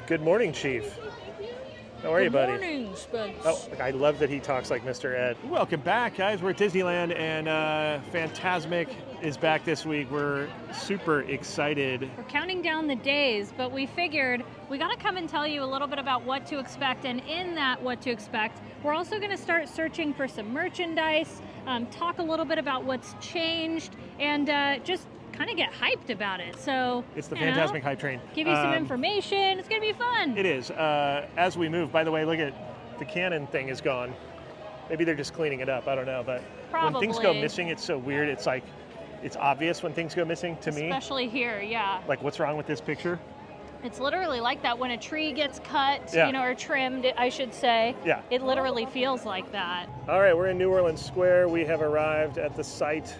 Good morning, Chief. How are you, buddy? Good morning, Spence. Oh, I love that he talks like Mr. Ed. Welcome back, guys. We're at Disneyland, and Fantasmic is back this week. We're super excited. We're counting down the days, but we figured we got to come and tell you a little bit about what to expect, and in that what to expect, we're also going to start searching for some merchandise, talk a little bit about what's changed, and just kind of get hyped about it. So it's the Fantasmic hype train. Give you some information. It's going to be fun. It is. As we move, by the way, look at the cannon thing is gone. Maybe they're just cleaning it up. I don't know. But Probably. When things go missing, it's so weird. It's like, it's obvious when things go missing to me. Especially here, yeah. Like, what's wrong with this picture? It's literally like that when a tree gets cut, yeah. or trimmed, I should say. Yeah. It literally feels like that. All right, we're in New Orleans Square. We have arrived at the site,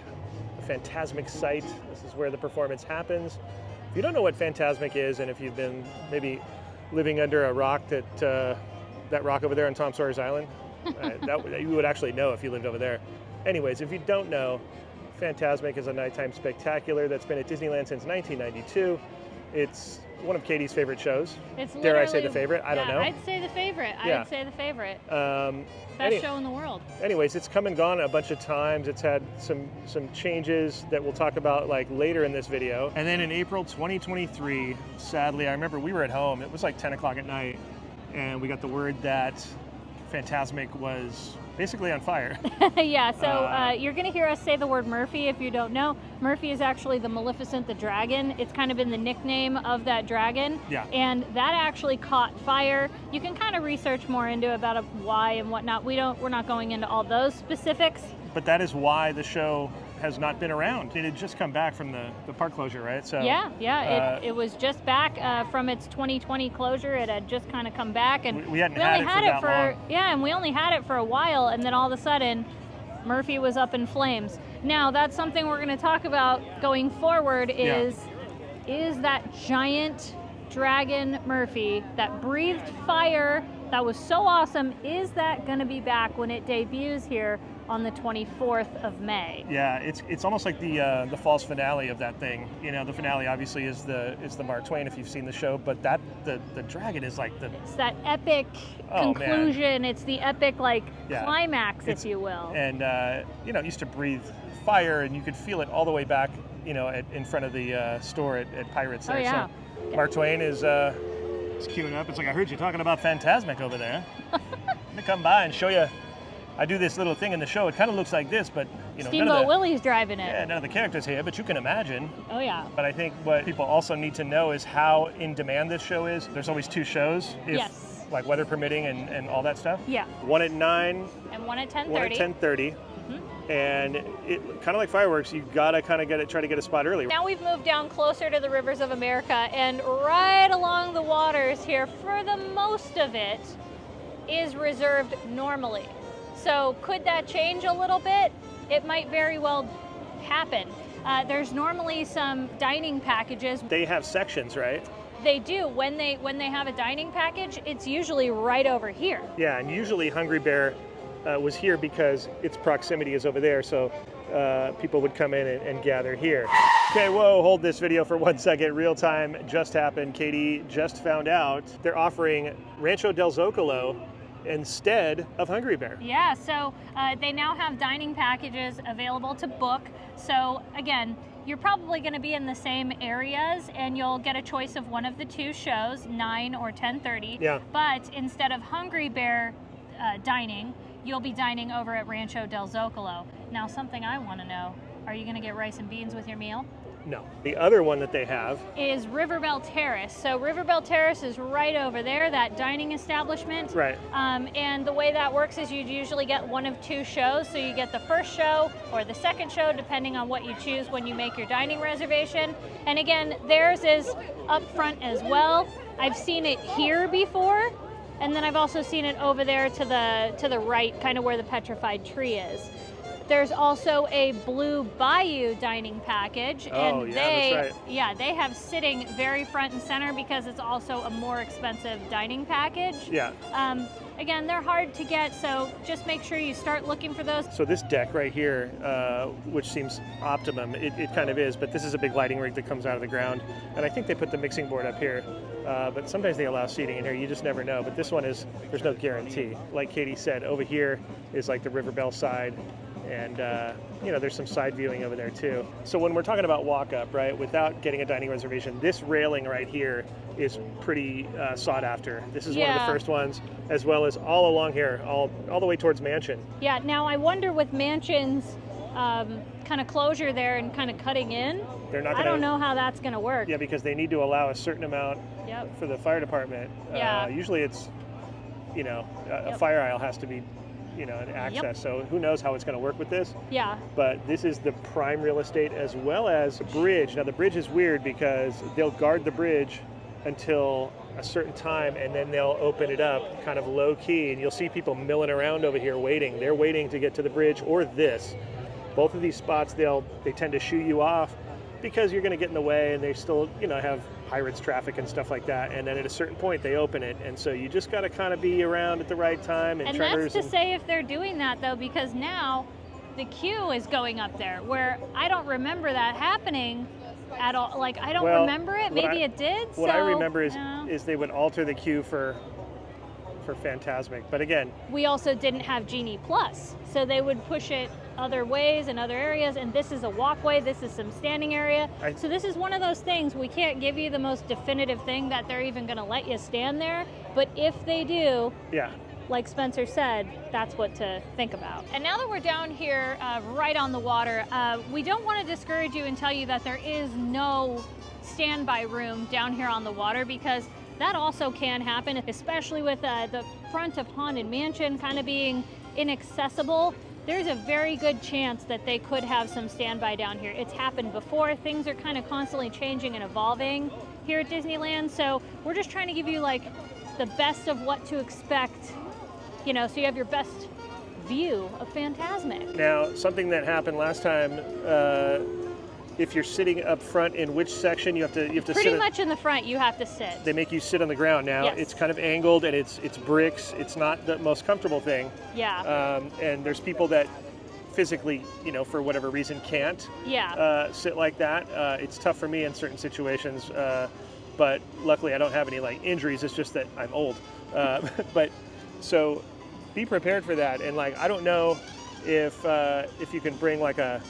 the Fantasmic site. This is where the performance happens. If you don't know what Fantasmic is, and if you've been maybe living under a rock, that rock over there on Tom Sawyer's Island, that you would actually know if you lived over there. Anyways, if you don't know, Fantasmic is a nighttime spectacular that's been at Disneyland since 1992. It's one of Katie's favorite shows. It's Dare I say the favorite? I don't know. I'd say the favorite. Yeah. I'd say the favorite. Best show in the world. Anyways, it's come and gone a bunch of times. It's had some changes that we'll talk about like later in this video. And then in April 2023, sadly, I remember we were at home. It was like 10 o'clock at night, and we got the word that Fantasmic was basically on fire. Yeah, so you're going to hear us say the word Murphy if you don't know. Murphy is actually the Maleficent, the dragon. It's kind of been the nickname of that dragon. Yeah. And that actually caught fire. You can kind of research more into about why and whatnot. We're not going into all those specifics. But that is why the show has not been around. It had just come back from the park closure, right? So yeah. It was just back from its 2020 closure. It had just kind of come back, and we hadn't had it for that long. Yeah, and we only had it for a while, and then all of a sudden, Murphy was up in flames. Now that's something we're going to talk about going forward. Is that giant dragon Murphy that breathed fire? That was so awesome. Is that going to be back when it debuts here on the 24th of May? Yeah, it's almost like the false finale of that thing. You know, the finale obviously is the Mark Twain if you've seen the show, but that the dragon is like it's that epic conclusion. Man. It's the epic climax, if you will. And it used to breathe fire, and you could feel it all the way back. In front of the store at Pirates there. Oh, yeah. So Mark Twain is queuing up. It's like, I heard you talking about Fantasmic over there. Let me come by and show you. I do this little thing in the show. It kind of looks like this, but Steamboat Willie's driving it. Yeah, none of the characters here, but you can imagine. Oh yeah. But I think what people also need to know is how in demand this show is. There's always two shows, like weather permitting and all that stuff. Yeah. One at 9 and one at 10:30. One at 10:30. And it kind of like fireworks, you gotta kind of try to get a spot early. Now we've moved down closer to the rivers of America, and right along the waters here, for the most of it, is reserved normally. So could that change a little bit? It might very well happen. There's normally some dining packages. They have sections, right? They do. When they have a dining package, it's usually right over here. Yeah, and usually Hungry Bear was here because its proximity is over there, so people would come in and gather here. Okay, whoa, hold this video for 1 second. Real time just happened. Katie just found out they're offering Rancho del Zocalo instead of Hungry Bear. Yeah, so they now have dining packages available to book. So again, you're probably going to be in the same areas, and you'll get a choice of one of the two shows, 9 or 10:30. Yeah. But instead of Hungry Bear dining, you'll be dining over at Rancho del Zocalo. Now, something I want to know, are you going to get rice and beans with your meal? No. The other one that they have is Riverbell Terrace. So Riverbell Terrace is right over there, that dining establishment. Right. And the way that works is you'd usually get one of two shows. So you get the first show or the second show, depending on what you choose when you make your dining reservation. And again, theirs is up front as well. I've seen it here before, and then I've also seen it over there to the right, kind of where the petrified tree is. There's also a Blue Bayou dining package, and that's right. they have sitting very front and center because it's also a more expensive dining package. Yeah. Again, they're hard to get, so just make sure you start looking for those. So this deck right here, which seems optimum, it kind of is, but this is a big lighting rig that comes out of the ground, and I think they put the mixing board up here. but sometimes they allow seating in here. You just never know. But this one is, there's no guarantee. Like Katie said, over here is like the Riverbell side, and you know, there's some side viewing over there too. So when we're talking about walk up, right, without getting a dining reservation, this railing right here is pretty sought after. This is one of the first ones, as well as all along here, all the way towards Mansion. Yeah, now I wonder with Mansion's kind of closure there and kind of cutting in, they're not I don't know how that's going to work. Yeah, because they need to allow a certain amount for the fire department. Usually it's, you know, a fire aisle has to be, you know, an access. So who knows how it's going to work with this. Yeah. But this is the prime real estate, as well as the bridge. Now the bridge is weird because they'll guard the bridge until a certain time, and then they'll open it up kind of low key, and you'll see people milling around over here waiting. They're waiting to get to the bridge or this. Both of these spots, they tend to shoo you off because you're going to get in the way, and they still, you know, have pirates traffic and stuff like that. And then at a certain point they open it, and so you just got to kind of be around at the right time. And that's to say if they're doing that though, because now the queue is going up there, where I don't remember that happening at all. Like, I don't remember it. Maybe it did. What I remember is they would alter the queue for Fantasmic, but again, we also didn't have Genie Plus, so they would push it other ways in other areas, and this is a walkway, this is some standing area. So this is one of those things, we can't give you the most definitive thing that they're even going to let you stand there, but if they do, like Spencer said, that's what to think about. And now that we're down here right on the water, we don't want to discourage you and tell you that there is no standby room down here on the water, because that also can happen, especially with the front of Haunted Mansion kind of being inaccessible. There's a very good chance that they could have some standby down here. It's happened before. Things are kind of constantly changing and evolving here at Disneyland, so we're just trying to give you like the best of what to expect, you know, so you have your best view of Fantasmic. Now, something that happened last time, if you're sitting up front, in which section you have to sit? Pretty much in the front, you have to sit. They make you sit on the ground. Now it's kind of angled, and it's bricks. It's not the most comfortable thing. Yeah. And there's people that physically, you know, for whatever reason, can't sit like that. It's tough for me in certain situations, but luckily I don't have any like injuries. It's just that I'm old. But so be prepared for that. And like, I don't know if you can bring like a,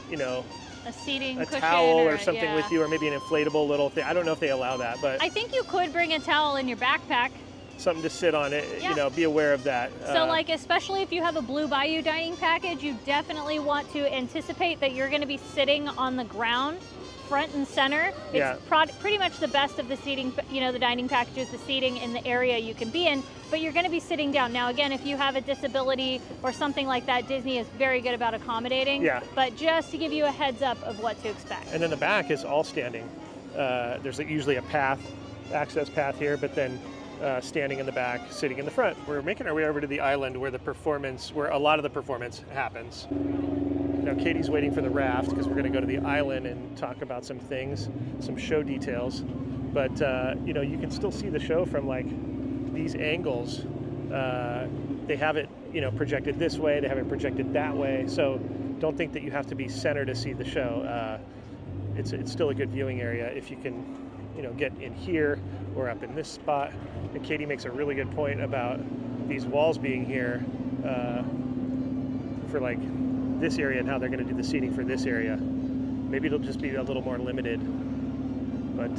you know, a seating a cushion towel or something with you, or maybe an inflatable little thing. I don't know if they allow that, but I think you could bring a towel in your backpack. Something to sit on it, you know, be aware of that. So like, especially if you have a Blue Bayou dining package, you definitely want to anticipate that you're going to be sitting on the ground, front and center. It's pretty much the best of the seating, you know, the dining packages, the seating in the area you can be in, but you're going to be sitting down. Now again, if you have a disability or something like that, Disney is very good about accommodating, but just to give you a heads up of what to expect. And then the back is all standing. There's usually a path, access path here, but then standing in the back, sitting in the front. We're making our way over to the island where a lot of the performance happens. Now Katie's waiting for the raft because we're going to go to the island and talk about some things, some show details. But you know, you can still see the show from like these angles. They have it, you know, projected this way. They have it projected that way. So don't think that you have to be center to see the show. It's still a good viewing area if you can, you know, get in here or up in this spot. And Katie makes a really good point about these walls being here for like this area and how they're going to do the seating for this area. Maybe it'll just be a little more limited, but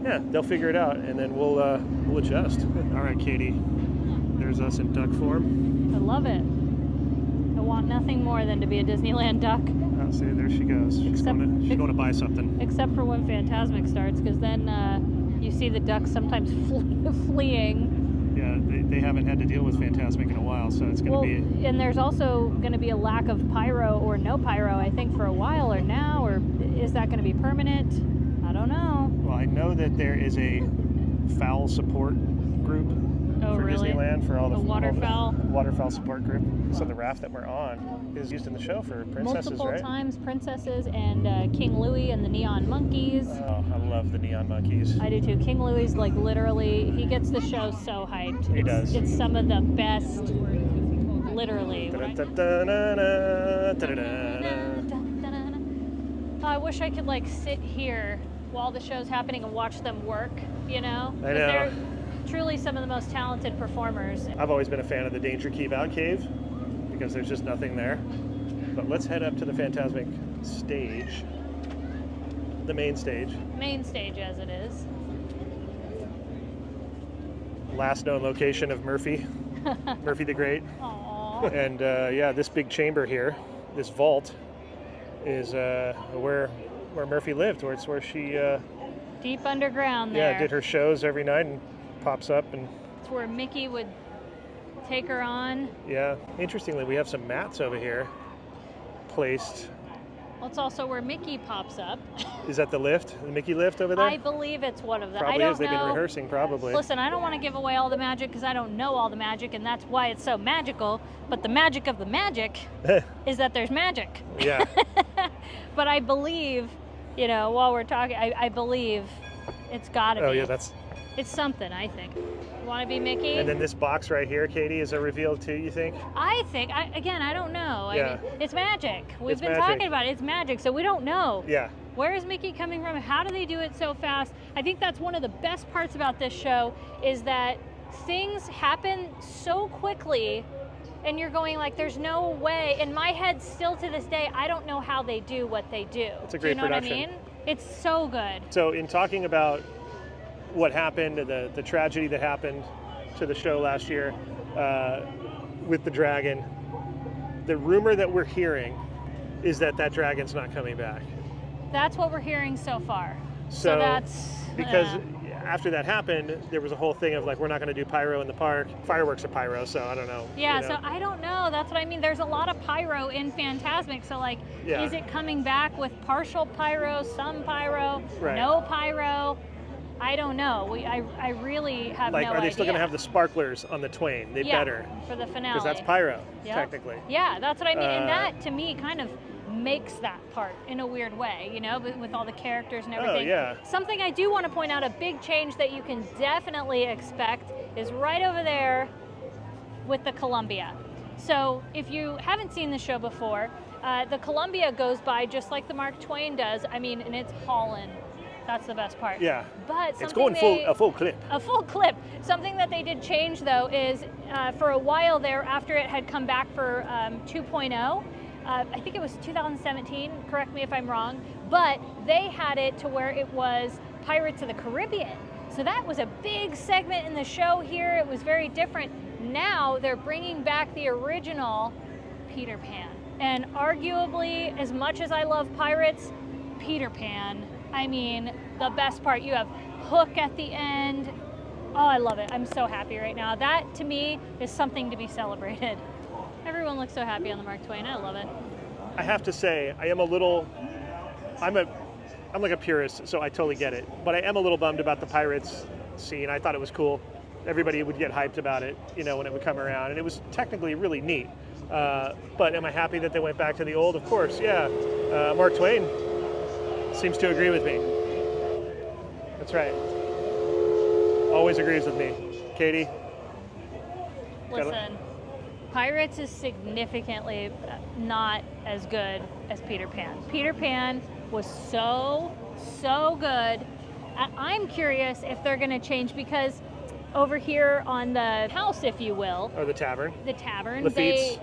yeah, they'll figure it out, and then we'll adjust. All right, Katie, there's us in duck form. I love it. I want nothing more than to be a Disneyland duck. Oh, see, there she goes. She's going to buy something. Except for when Fantasmic starts, because then you see the ducks sometimes fleeing. Yeah, they haven't had to deal with Fantasmic in a while, so it's going to be... And there's also going to be a lack of pyro or no pyro, I think, for a while, or now, or is that going to be permanent? I don't know. Well, I know that there is a fowl support group for Disneyland, for all the waterfowl support group. So the raft that we're on is used in the show for princesses, multiple times, princesses and King Louis and the Neon Monkeys. Oh, I love the Neon Monkeys. I do too. King Louis, like, literally, he gets the show so hyped. He does. It's some of the best, literally. I wish I could like sit here while the show's happening and watch them work, you know? I know. They're truly some of the most talented performers. I've always been a fan of the Danger Cave Out Cave because there's just nothing there. But let's head up to the Fantasmic stage, the main stage. Main stage as it is. Last known location of Murphy, Murphy the Great. Aww. And yeah, this big chamber here, this vault, is where Murphy lived, where she Deep underground there. yeah, did her shows every night and pops up and It's where Mickey would take her on. yeah. Interestingly, we have some mats over here placed. Well, it's also where Mickey pops up. Is that the lift, the Mickey lift over there? I believe it's one of them. Probably I don't is. They've know. been rehearsing probably. Listen, I don't want to give away all the magic because I don't know all the magic, and that's why it's so magical. But the magic of the magic is that there's magic. Yeah. But I believe, you know, while we're talking, I believe it's got to be. Oh yeah, that's. It's something, I think. You want to be Mickey? And then this box right here, Katie, is a reveal too, you think? I think, again, I don't know. Yeah. I mean, it's magic. We've It's been magic. talking about it. It's magic, so we don't know. Yeah. Where is Mickey coming from? How do they do it so fast? I think that's one of the best parts about this show is that things happen so quickly and you're going like, there's no way. In my head, still to this day, I don't know how they do what they do. It's a great do you know production. what I mean? It's so good. So in talking about what happened, the tragedy that happened to the show last year with the dragon, the rumor that we're hearing is that dragon's not coming back. That's what we're hearing so far. So that's because after that happened, there was a whole thing of like, we're not going to do pyro in the park. Fireworks are pyro, so I don't know. yeah, you know. so I don't know. That's what I mean. There's a lot of pyro in Fantasmic. So like, Yeah. is it coming back with partial pyro, some pyro, Right. no pyro? I don't know. I really have Like, no are they idea. still going to have the sparklers on the Twain? They yeah, better, for the finale. because that's pyro, Yep. technically. Yeah, that's what I mean. And Uh, that, to me, kind of makes that part in a weird way, you know, with all the characters and everything. Oh, yeah. Something I do want to point out, a big change that you can definitely expect is right over there with the Columbia. So if you haven't seen the show before, the Columbia goes by just like the Mark Twain does. I mean, and it's hauling. That's the best part. Yeah. But It's something going a full clip. a full clip. Something that they did change though is for a while there, after it had come back for 2.0, I think it was 2017, correct me if I'm wrong, but they had it to where it was Pirates of the Caribbean. So that was a big segment in the show here. It was very different. Now they're bringing back the original Peter Pan. And arguably, as much as I love Pirates, Peter Pan, I mean, the best part, you have Hook at the end. Oh, I love it. I'm so happy right now. That, to me, is something to be celebrated. Everyone looks so happy on the Mark Twain. I love it. I have to say, I'm like a purist, so I totally get it. But I am a little bummed about the Pirates scene. I thought it was cool. Everybody would get hyped about it, you know, when it would come around, and it was technically really neat. But am I happy that they went back to the old? Of course, yeah. Mark Twain seems to agree with me. That's right. Always agrees with me. Katie? Listen, Pirates is significantly not as good as Peter Pan. Peter Pan was so good. I'm curious if they're going to change because over here on the house, if you will, Or the tavern? the tavern, Lafitte's.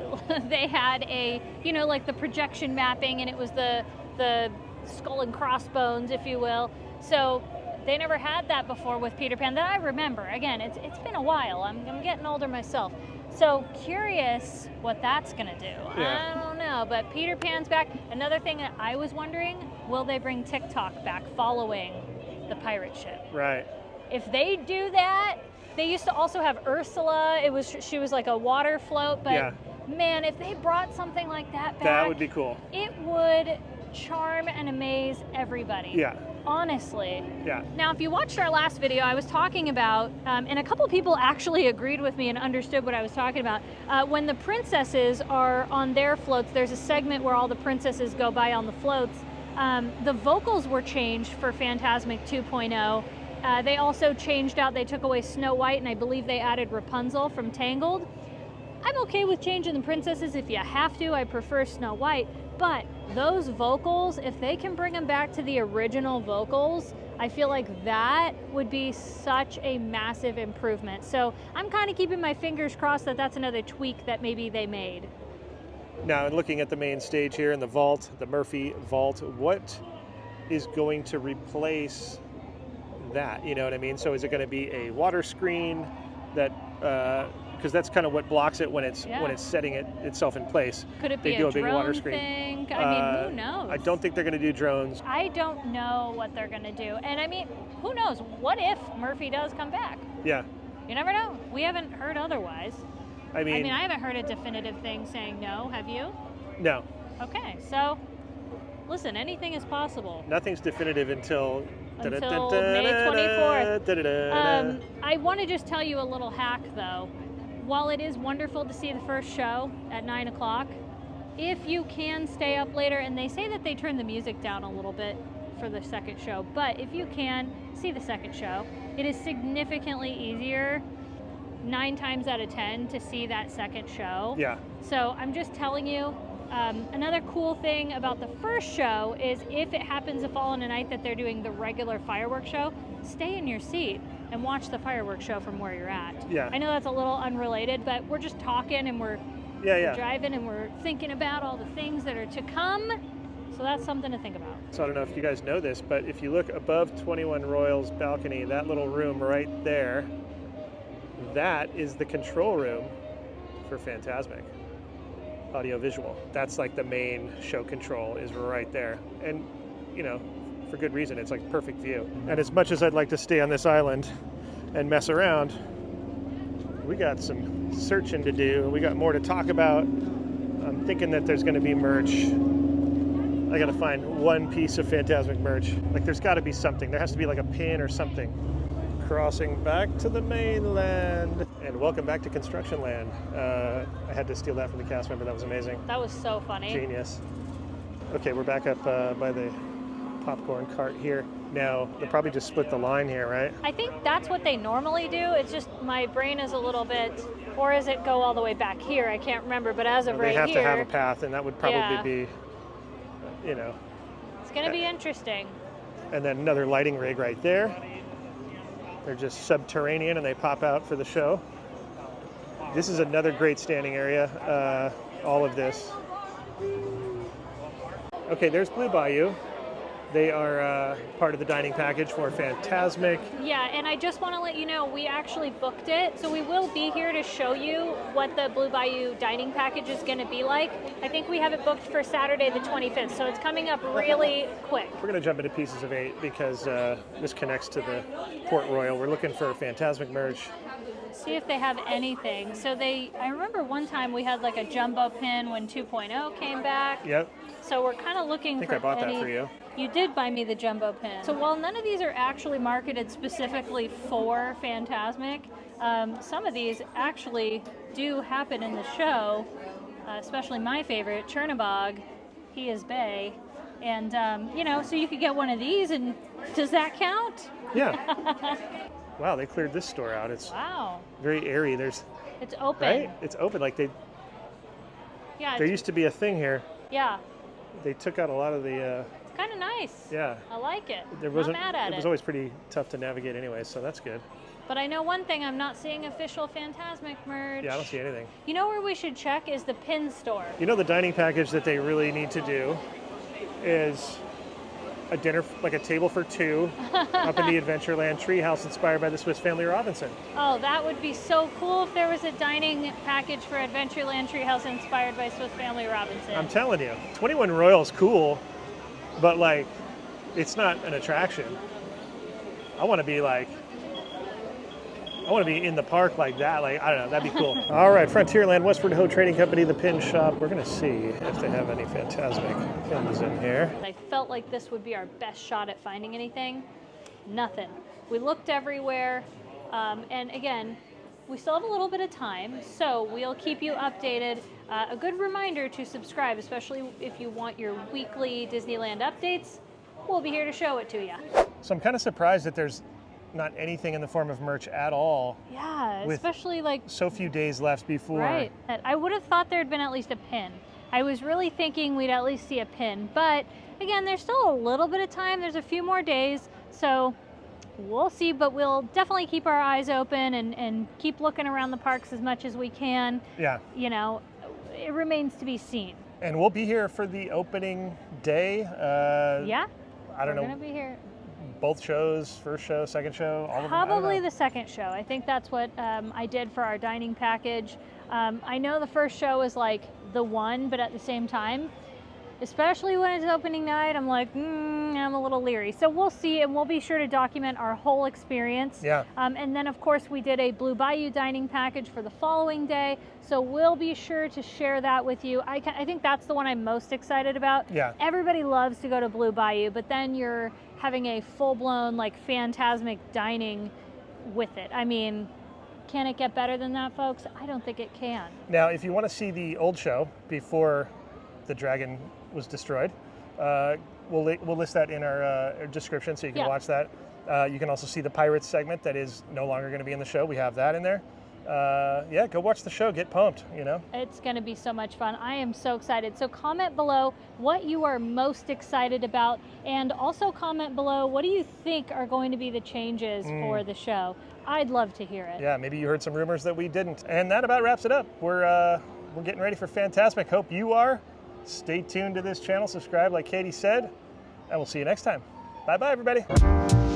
they had a, you know, like the projection mapping, and it was the skull and crossbones, if you will. So they never had that before with Peter Pan that I remember. Again, it's been a while. I'm getting older myself. So curious what that's gonna do. Yeah. I don't know, but Peter Pan's back. Another thing that I was wondering, will they bring TikTok back following the pirate ship? Right. If they do that, they used to also have Ursula. She was like a water float, but Yeah. man, if they brought something like that back, That would be cool. it would charm and amaze everybody. Yeah. Honestly. Yeah. Now, if you watched our last video, I was talking about, and a couple people actually agreed with me and understood what I was talking about. When the princesses are on their floats, there's a segment where all the princesses go by on the floats. The vocals were changed for Fantasmic 2.0. They also changed out, they took away Snow White, and I believe they added Rapunzel from Tangled. I'm okay with changing the princesses if you have to. I prefer Snow White. But those vocals, if they can bring them back to the original vocals, I feel like that would be such a massive improvement. So I'm kind of keeping my fingers crossed that that's another tweak that maybe they made. Now, in looking at the main stage here in the vault, the Murphy vault, what is going to replace that? You know what I mean? So is it going to be a water screen that, because that's kind of what blocks it when it's setting itself in place. Could it be do a big drone water screen thing? I mean, who knows? I don't think they're going to do drones. I don't know what they're going to do. And I mean, who knows? What if Murphy does come back? Yeah. You never know. We haven't heard otherwise. I mean, I haven't heard a definitive thing saying no. Have you? No. Okay, so listen, anything is possible. Nothing's definitive until May 24th. I want to just tell you a little hack, though. While it is wonderful to see the first show at 9 o'clock, if you can stay up later, and they say that they turn the music down a little bit for the second show, but if you can see the second show, it is significantly easier 9 times out of 10 to see that second show. Yeah. So I'm just telling you, another cool thing about the first show is if it happens to fall on a night that they're doing the regular fireworks show, stay in your seat and watch the fireworks show from where you're at. Yeah. I know that's a little unrelated, but we're just talking and we're driving and we're thinking about all the things that are to come. So that's something to think about. So I don't know if you guys know this, but if you look above 21 Royals balcony, that little room right there, that is the control room for Fantasmic. Audio visual. That's like the main show control is right there. And, you know, for good reason. It's like perfect view. And as much as I'd like to stay on this island and mess around, we got some searching to do. We got more to talk about. I'm thinking that there's going to be merch. I got to find one piece of Fantasmic merch. Like there's got to be something. There has to be like a pin or something. Crossing back to the mainland. And welcome back to Construction Land. I had to steal that from the cast member. That was amazing. That was so funny. Genius. Okay, we're back up by the popcorn cart here. Now, they'll probably just split the line here, right? I think that's what they normally do. It's just my brain is a little bit, or does it go all the way back here? I can't remember, but as of right here. They have to have a path, and that would probably be, you know. It's going to be interesting. And then another lighting rig right there. They're just subterranean, and they pop out for the show. This is another great standing area, all of this. Okay, there's Blue Bayou. They are part of the dining package for Fantasmic. Yeah, and I just want to let you know, we actually booked it, so we will be here to show you what the Blue Bayou dining package is going to be like. I think we have it booked for Saturday the 25th, so it's coming up really quick. We're going to jump into Pieces of 8 because this connects to the Port Royal. We're looking for Fantasmic merch. See if they have anything. So I remember one time we had like a jumbo pin when 2.0 came back. Yep. So we're kind of looking for I bought that for you. You did buy me the jumbo pin. So while none of these are actually marketed specifically for Fantasmic, some of these actually do happen in the show, especially my favorite, Chernabog. He is Bay. And, you know, so you could get one of these, and does that count? Yeah. Wow, they cleared this store out. It's very airy. It's open. Right? It's open. Like there used to be a thing here. Yeah. They took out a lot of the... It's kind of nice. Yeah. I like it. It was always pretty tough to navigate anyway, so that's good. But I know one thing, I'm not seeing official Fantasmic merch. Yeah, I don't see anything. You know where we should check is the pin store. You know the dining package that they really need to do is a dinner, like a table for two, up in the Adventureland treehouse inspired by the Swiss Family Robinson. Oh, that would be so cool if there was a dining package for Adventureland treehouse inspired by Swiss Family Robinson. I'm telling you, 21 Royal's cool, but like, it's not an attraction. I want to be in the park like that. Like, I don't know, that'd be cool. All right, Frontierland, Westward Ho Trading Company, the pin shop. We're gonna see if they have any Fantasmic pins in here. I felt like this would be our best shot at finding anything. Nothing. We looked everywhere, and again, we still have a little bit of time, so we'll keep you updated. A good reminder to subscribe, especially if you want your weekly Disneyland updates. We'll be here to show it to you. So I'm kind of surprised that there's not anything in the form of merch at all. Yeah, with especially like so few days left before. Right. I would have thought there had been at least a pin. I was really thinking we'd at least see a pin, but again, there's still a little bit of time. There's a few more days, so we'll see, but we'll definitely keep our eyes open and keep looking around the parks as much as we can. Yeah. You know, it remains to be seen. And we'll be here for the opening day. Yeah. I don't know. We're going to be here. Both shows, first show, second show, all of them? Probably the second show. I think that's what I did for our dining package. I know the first show is like the one, but at the same time, especially when it's opening night, I'm like, I'm a little leery. So we'll see, and we'll be sure to document our whole experience. Yeah. And then, of course, we did a Blue Bayou dining package for the following day, so we'll be sure to share that with you. I think that's the one I'm most excited about. Yeah. Everybody loves to go to Blue Bayou, but then you're having a full-blown, like, Fantasmic dining with it. I mean, can it get better than that, folks? I don't think it can. Now, if you want to see the old show before the dragon was destroyed, we'll list that in our description so you can watch that. You can also see the Pirates segment that is no longer going to be in the show. We have that in there. Yeah, go watch the show. Get pumped, you know? It's going to be so much fun. I am so excited. So comment below what you are most excited about, and also comment below what do you think are going to be the changes for the show. I'd love to hear it. Yeah, maybe you heard some rumors that we didn't. And that about wraps it up. We're getting ready for Fantasmic. Hope you are. Stay tuned to this channel. Subscribe like Katie said. And we'll see you next time. Bye-bye, everybody.